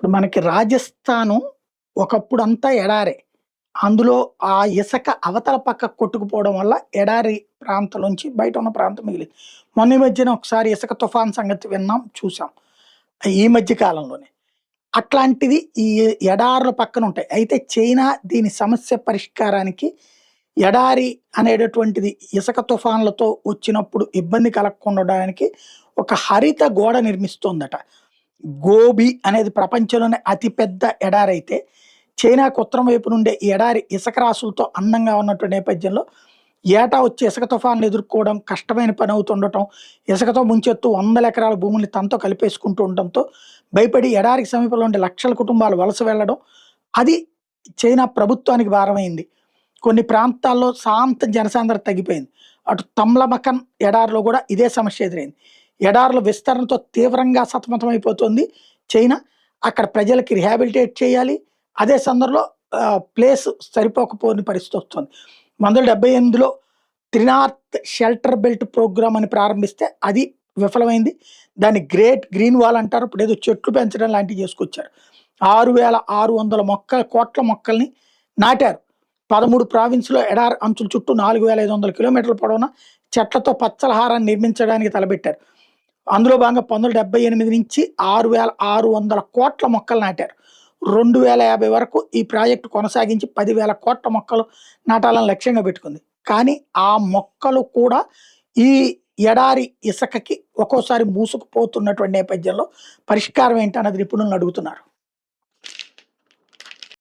ఇప్పుడు మనకి రాజస్థాను ఒకప్పుడంతా ఎడారే. అందులో ఆ ఇసక అవతల పక్కకు కొట్టుకుపోవడం వల్ల ఎడారి ప్రాంతం నుంచి బయట ఉన్న ప్రాంతం మిగిలింది. మొన్న ఈ మధ్యన ఒకసారి ఇసుక తుఫాన్ సంగతి విన్నాం, చూసాం. ఈ మధ్య కాలంలోనే. అట్లాంటివి ఈ ఎడారుల పక్కన ఉంటాయి. అయితే చైనా దీని సమస్య పరిష్కారానికి ఎడారి అనేటటువంటిది ఇసుక తుఫాన్లతో వచ్చినప్పుడు ఇబ్బంది కలగకుండా ఉండడానికి ఒక హరిత గోడ నిర్మిస్తోందట. గోబీ అనేది ప్రపంచంలోనే అతిపెద్ద ఎడారైతే, చైనాకు ఉత్తరం వైపు నుండే ఈ ఎడారి ఇసుక రాసులతో అందంగా ఉన్నటువంటి నేపథ్యంలో ఏటా వచ్చే ఇసుక తుఫాన్లు ఎదుర్కోవడం కష్టమైన పని అవుతుండటం, ఇసుకతో ముంచెత్తు వందల ఎకరాల భూముల్ని తనతో కలిపేసుకుంటూ ఉండటంతో భయపడి ఎడారికి సమీపంలో ఉండే లక్షల కుటుంబాలు వలస వెళ్ళడం, అది చైనా ప్రభుత్వానికి భారమైంది. కొన్ని ప్రాంతాల్లో శాంత జనసాంద్రత తగ్గిపోయింది. అటు తమ్లమకన్ ఎడారిలో కూడా ఇదే సమస్య ఎదురైంది. ఎడారుల విస్తరణతో తీవ్రంగా సతమతమైపోతుంది చైనా. అక్కడ ప్రజలకి రిహాబిలిటేట్ చేయాలి. అదే సందర్భంలో ప్లేస్ సరిపోకపోని పరిస్థితి వస్తుంది. 1978లో త్రినార్త్ షెల్టర్ బెల్ట్ ప్రోగ్రామ్ అని ప్రారంభిస్తే అది విఫలమైంది. దాన్ని గ్రేట్ గ్రీన్ వాల్ అంటారు. ఇప్పుడు ఏదో చెట్లు పెంచడం లాంటివి చేసుకొచ్చారు. 6,600 కోట్ల మొక్కల్ని నాటారు. 13 ప్రావిన్స్‌లో ఎడారి అంచుల చుట్టూ 4,500 కిలోమీటర్ల పొడవున చెట్లతో పచ్చలహారాన్ని నిర్మించడానికి తలపెట్టారు. అందులో భాగంగా 1978 నుంచి 6,600 కోట్ల మొక్కలు నాటారు. 2050 వరకు ఈ ప్రాజెక్టు కొనసాగించి 10,000 కోట్ల మొక్కలు నాటాలని లక్ష్యంగా పెట్టుకుంది. కానీ ఆ మొక్కలు కూడా ఈ ఎడారి ఇసకకి ఒక్కోసారి మూసుకుపోతున్నటువంటి నేపథ్యంలో పరిష్కారం ఏంటన్నది నిపుణులను అడుగుతున్నారు.